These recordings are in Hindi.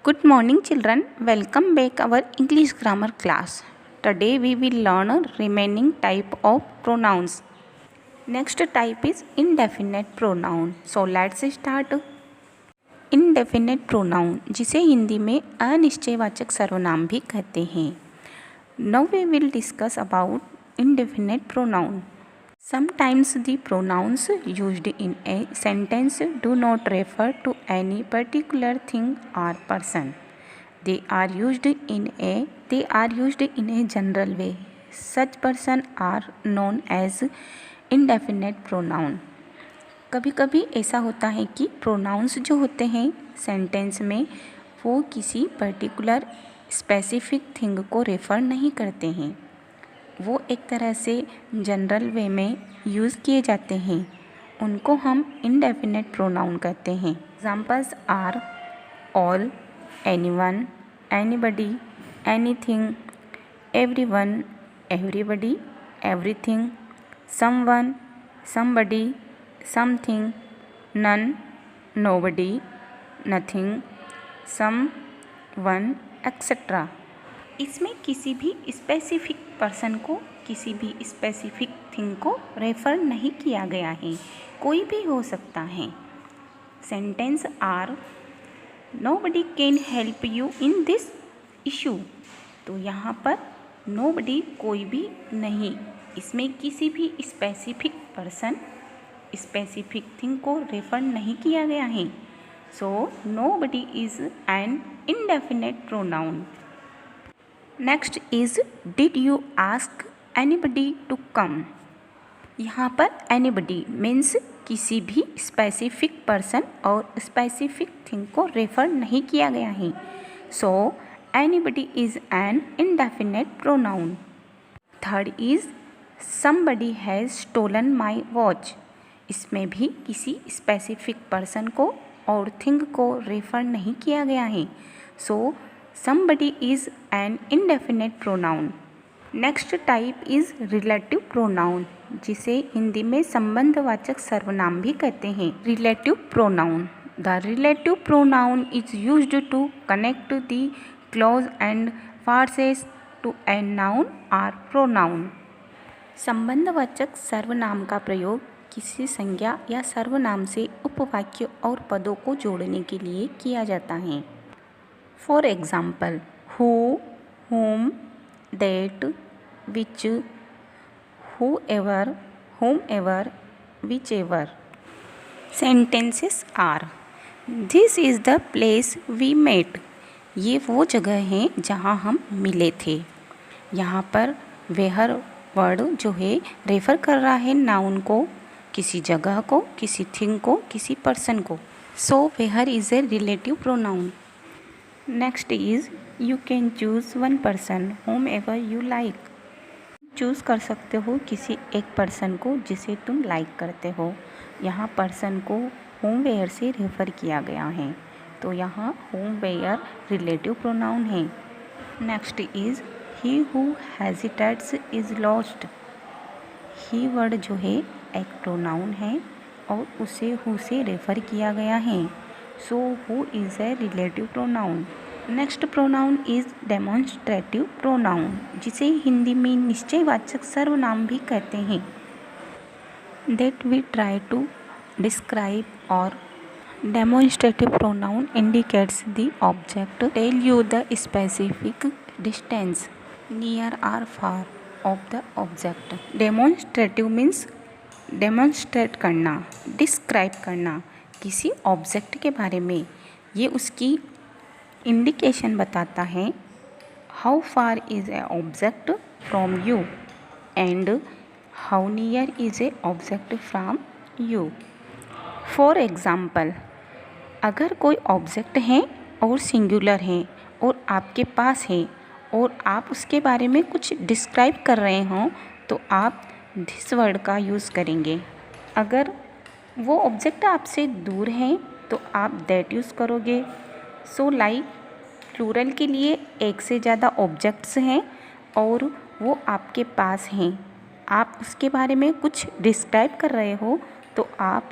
Good morning children, welcome back our English grammar class. Today we will learn remaining type of pronouns. Next type is indefinite pronoun. So let's start. Indefinite pronoun जिसे हिंदी में अनिश्चयवाचक सर्वनाम भी कहते हैं. Now we will discuss about indefinite pronoun. Sometimes the pronouns used in a sentence do not refer to any particular thing or person. They are used in a general way. Such person are known as indefinite pronoun. कभी कभी ऐसा होता है कि प्रोनाउंस जो होते हैं सेंटेंस में वो किसी पर्टिकुलर स्पेसिफिक थिंग को रेफ़र नहीं करते हैं, वो एक तरह से जनरल वे में यूज़ किए जाते हैं, उनको हम इंडेफिनेट प्रोनाउन कहते हैं. Examples are all, anyone, anybody, anything, everyone, everybody, everything, someone, somebody, something, none, nobody, nothing, someone, etcetera. इसमें किसी भी स्पेसिफिक पर्सन को, किसी भी स्पेसिफिक थिंग को रेफ़र नहीं किया गया है, कोई भी हो सकता है. Sentence are nobody can help you in this issue. तो यहाँ पर नोबडी कोई भी नहीं, इसमें किसी भी स्पेसिफिक पर्सन, स्पेसिफिक थिंग को रेफ़र नहीं किया गया है. So nobody is an indefinite pronoun. Next is did you ask anybody to come. यहाँ पर एनीबडी मीन्स किसी भी स्पेसिफिक पर्सन और स्पेसिफिक थिंग को रेफ़र नहीं किया गया है. So anybody is an indefinite pronoun. Third is somebody has stolen my watch. इसमें भी किसी स्पेसिफिक पर्सन को और थिंग को रेफ़र नहीं किया गया है. So somebody is an indefinite pronoun. Next type is relative pronoun, जिसे हिंदी में संबंधवाचक सर्वनाम भी कहते हैं. Relative pronoun. The relative pronoun is used to connect the clause and phrases to a noun और प्रोनाउन. संबंधवाचक सर्वनाम का प्रयोग किसी संज्ञा या सर्वनाम से उपवाक्य और पदों को जोड़ने के लिए किया जाता है. For example, who, whom, that, which, whoever, whomever, whichever. Sentences are this is the place we met. ये वो जगह है जहाँ हम मिले थे. यहाँ पर वेहर वर्ड जो है रेफ़र कर रहा है नाउन को, किसी जगह को, किसी थिंग को, किसी पर्सन को. So where is a relative pronoun. Next is you can choose one person whomever you like. Choose कर सकते हो किसी एक पर्सन को जिसे तुम लाइक करते हो. यहाँ पर्सन को होम वेयर से रेफ़र किया गया है, तो यहाँ होम वेयर रिलेटिव प्रोनाउन है. Next is he who hesitates is lost. He word जो है एक प्रोनाउन है और उसे हु से रेफ़र किया गया है. So who is a relative pronoun. Next pronoun is demonstrative pronoun, जिसे हिंदी में निश्चयवाचक सर्वनाम भी कहते हैं. That we try to describe और demonstrative pronoun indicates the object, tell you the specific distance near और far of the object. Demonstrative means demonstrate करना, डिस्क्राइब करना किसी ऑब्जेक्ट के बारे में. ये उसकी इंडिकेशन बताता है. How far is a object from you and how near is a object from you. For example, अगर कोई ऑब्जेक्ट है और सिंगुलर है और आपके पास है और आप उसके बारे में कुछ डिस्क्राइब कर रहे हों, तो आप दिस वर्ड का यूज़ करेंगे. अगर वो ऑब्जेक्ट आपसे दूर है तो आप दैट यूज़ करोगे. सो लाइक प्लूरल के लिए एक से ज़्यादा ऑब्जेक्ट्स हैं और वो आपके पास हैं, आप उसके बारे में कुछ डिस्क्राइब कर रहे हो तो आप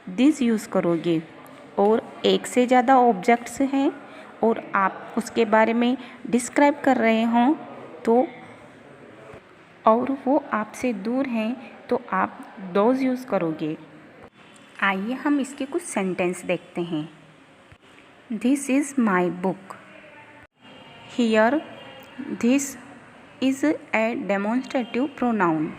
दिस यूज़ करोगे. और एक से ज़्यादा ऑब्जेक्ट्स हैं और आप उसके बारे में डिस्क्राइब कर रहे हों तो और वो आपसे दूर हैं तो आप दोज यूज़ करोगे। आइए हम इसके कुछ सेंटेंस देखते हैं। This is my book. Here this is a demonstrative pronoun.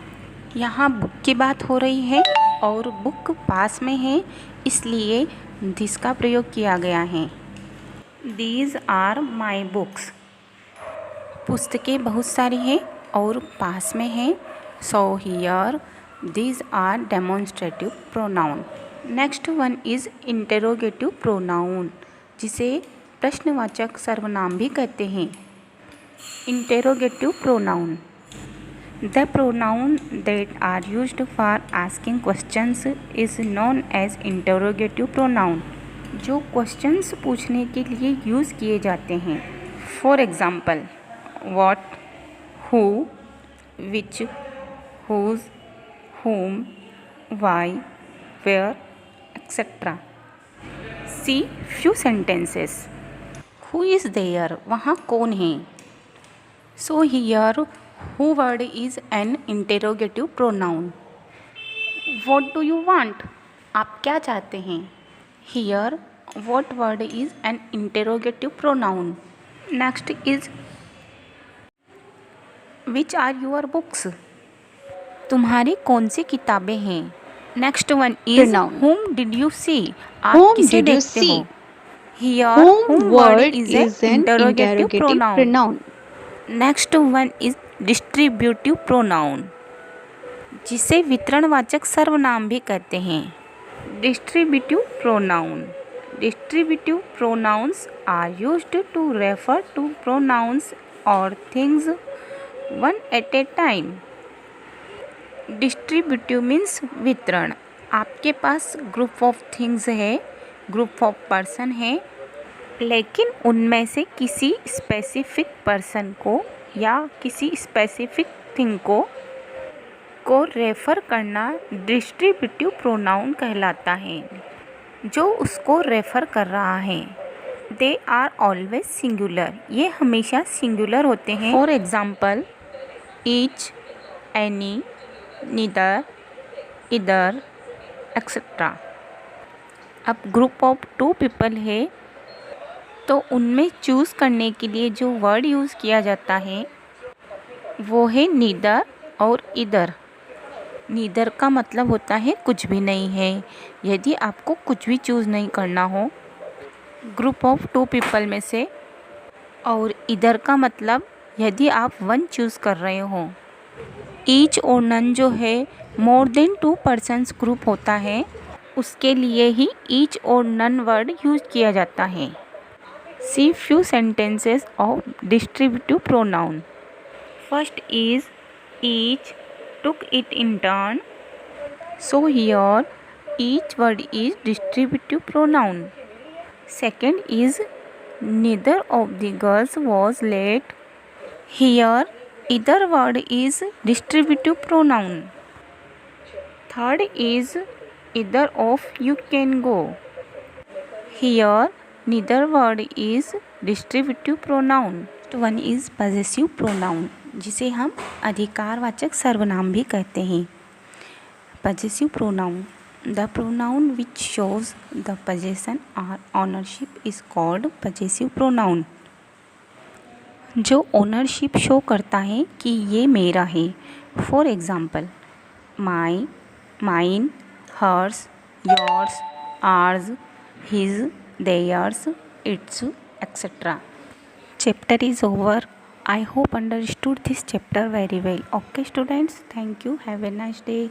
यहाँ बुक की बात हो रही है और बुक पास में है, इसलिए दिस का प्रयोग किया गया है। These are my books. पुस्तकें बहुत सारी हैं और पास में है, so here these are demonstrative pronoun. Next one is interrogative pronoun, जिसे प्रश्नवाचक सर्वनाम भी कहते हैं। Interrogative pronoun, the pronoun that are used for asking questions is known as interrogative pronoun. जो क्वेश्चंस पूछने के लिए यूज़ किए जाते हैं। For example what, who, which, whose, whom, why, where, etc. See few sentences. Who is there? वहाँ कौन है? So here who word is an interrogative pronoun. What do you want? आप क्या चाहते हैं? Here what word is an interrogative pronoun. Next is which are your books? तुम्हारी कौन सी किताबें हैं? Next one is whom did you see? आप किसे देखते हो? Here whom word is an interrogative pronoun. Next one is distributive pronoun, जिसे वितरणवाचक सर्वनाम भी कहते हैं। Distributive pronoun, distributive pronouns are used to refer to pronouns और things one at a time. Distributive means वितरण। आपके पास ग्रुप ऑफ थिंग्स है, ग्रुप ऑफ पर्सन है, लेकिन उनमें से किसी स्पेसिफिक पर्सन को या किसी स्पेसिफिक थिंग को रेफ़र करना डिस्ट्रीब्यूटिव प्रोनाउन कहलाता है, जो उसको रेफ़र कर रहा है। दे आर ऑलवेज सिंगुलर, ये हमेशा सिंगुलर होते हैं। For example each, any, neither, इधर, एक्सेट्रा। अब ग्रुप ऑफ 2 पीपल है तो उनमें चूज़ करने के लिए जो वर्ड यूज़ किया जाता है वो है नीदर और इधर। नीदर का मतलब होता है कुछ भी नहीं है, यदि आपको कुछ भी चूज़ नहीं करना हो ग्रुप ऑफ 2 पीपल में से। और इधर का मतलब यदि आप 1 चूज़ कर रहे हो। ईच और नन जो है मोर देन 2 पर्सन्स ग्रुप होता है, उसके लिए ही ईच और नन वर्ड यूज किया जाता है। See few sentences of distributive pronoun. First is each took it in turn. So here each word is distributive pronoun. Second is neither of the girls was late. Here either word is distributive pronoun. Third is either of you can go. Here neither word is distributive pronoun. One is possessive pronoun, जिसे हम अधिकारवाचक सर्वनाम भी कहते हैं। Possessive pronoun, the pronoun which shows the possession और ownership is called possessive pronoun. जो ओनरशिप शो करता है कि ये मेरा है। For example my, mine, hers, yours, ours, his, theirs, its, etcetera. Chapter is over. I hope understood this chapter very well. Okay students, thank you. Have a nice day.